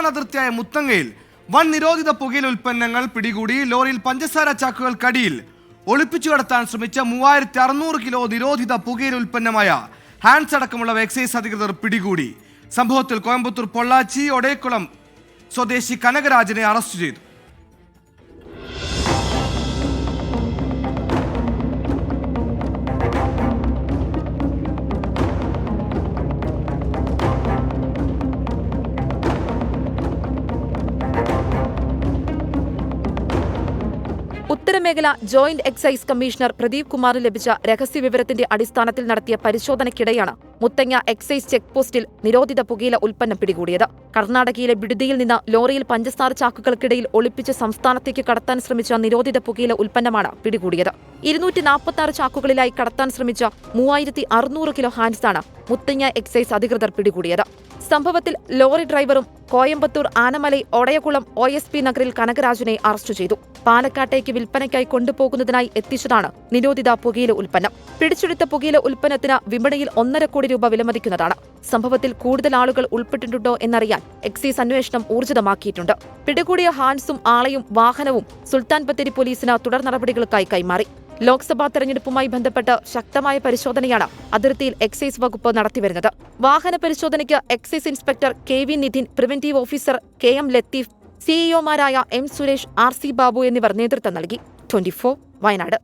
സംസ്ഥാന അതിർത്തിയായ മുത്തങ്ങയിൽ വൻ നിരോധിത പുകയില ഉൽപ്പന്നങ്ങൾ പിടികൂടി. ലോറിയിൽ പഞ്ചസാര ചാക്കുകൾക്കടിയിൽ ഒളിപ്പിച്ചു കടത്താൻ ശ്രമിച്ച 3600 കിലോ നിരോധിത പുകയില ഉൽപ്പന്നമായ ഹാൻഡ്സ് അടക്കമുള്ള എക്സൈസ് അധികൃതർ പിടികൂടി. സംഭവത്തിൽ കോയമ്പത്തൂർ പൊള്ളാച്ചി ഒടേക്കുളം സ്വദേശി കനകരാജനെ അറസ്റ്റ് ചെയ്തു. ഉത്തരമേഖല ജോയിന്റ് എക്സൈസ് കമ്മീഷണർ പ്രദീപ് കുമാറിന് ലഭിച്ച രഹസ്യവിവരത്തിന്റെ അടിസ്ഥാനത്തിൽ നടത്തിയ പരിശോധനയ്ക്കിടെയാണ് മുത്തങ്ങ എക്സൈസ് ചെക്ക് പോസ്റ്റിൽ നിരോധിത പുകയില ഉൽപ്പന്നം പിടികൂടിയത്. കർണാടകയിലെ ബിഡ്ദിയിൽ നിന്ന് ലോറിയിൽ പഞ്ചസാര ചാക്കുകൾക്കിടയിൽ ഒളിപ്പിച്ച് സംസ്ഥാനത്തേക്ക് കടത്താൻ ശ്രമിച്ച നിരോധിത പുകയില ഉൽപ്പന്നമാണ് പിടികൂടിയത്. 246 ചാക്കുകളിലായി കടത്താൻ ശ്രമിച്ച 3600 കിലോ ഹാൻഡ്സാണ് മുത്തങ്ങ എക്സൈസ് അധികൃതർ പിടികൂടിയത്. സംഭവത്തിൽ ലോറി ഡ്രൈവറും കോയമ്പത്തൂർ ആനമലൈ ഒടയകുളം OSP നഗറിൽ കനകരാജനെ അറസ്റ്റ് ചെയ്തു. പാലക്കാട്ടേക്ക് വിൽപ്പനയ്ക്കായി കൊണ്ടുപോകുന്നതിനായി എത്തിച്ചതാണ് നിരോധിത പുകയില ഉൽപ്പന്നം. പിടിച്ചെടുത്ത പുകയില ഉൽപ്പന്നത്തിന് വിപണിയിൽ 1.5 കോടി രൂപ വിലമതിക്കുന്നതാണ്. സംഭവത്തിൽ കൂടുതൽ ആളുകൾ ഉൾപ്പെട്ടിട്ടുണ്ടോ എന്നറിയാൻ എക്സൈസ് അന്വേഷണം ഊർജിതമാക്കിയിട്ടുണ്ട്. പിടികൂടിയ ഹാൻഡ്സും ആളെയും വാഹനവും സുൽത്താൻ ബത്തേരി പോലീസിന് തുടർ നടപടികൾക്കായി കൈമാറി. ലോക്സഭാ തെരഞ്ഞെടുപ്പുമായി ബന്ധപ്പെട്ട് ശക്തമായ പരിശോധനയാണ് അതിർത്തിയിൽ എക്സൈസ് വകുപ്പ് നടത്തിവരുന്നത്. വാഹന പരിശോധനയ്ക്ക് excise inspector KV Nithin, preventive officer KM Latheef, CEOമാരായ M സുരേഷ്, RC ബാബു എന്നിവർ നേതൃത്വം നൽകി. 24 വയനാട്.